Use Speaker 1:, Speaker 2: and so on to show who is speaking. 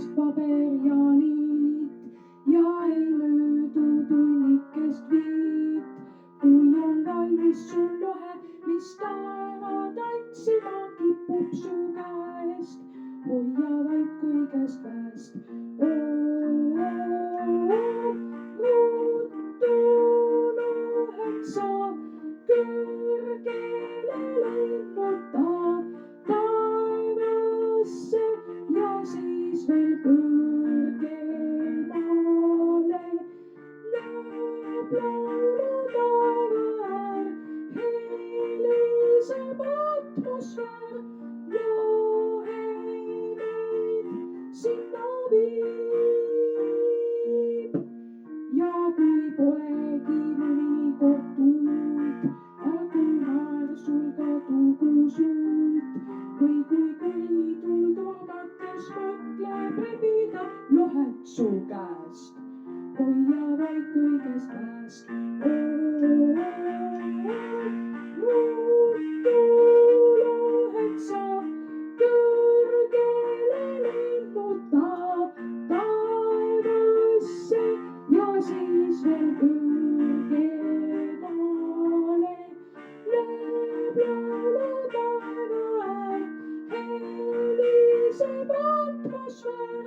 Speaker 1: käest paber ja niit ja ei möödu tunnikest viit. kui on valmis sul lohe, mis taeva tantsima kipub su käest, hoia vaid kõigest väest. ruttu lohet sa kõrgele lennuta taevasse ja siis veel kõrgemale. lööb laulu taevaäär, heliseb atmosfäär, lohe meid sinna viib. ja kui polegi mõnikord tuult, ärgu naer sul kadugu suult. või kui kõlituul tormates mõtleb rebida lohet su käest, hoia vaid kõigest väest. ruttu lohet sa kõrgele lennuta taevasse ja siis veel kõrgemale. lööb laulu taevaäär, heliseb atmosfäär.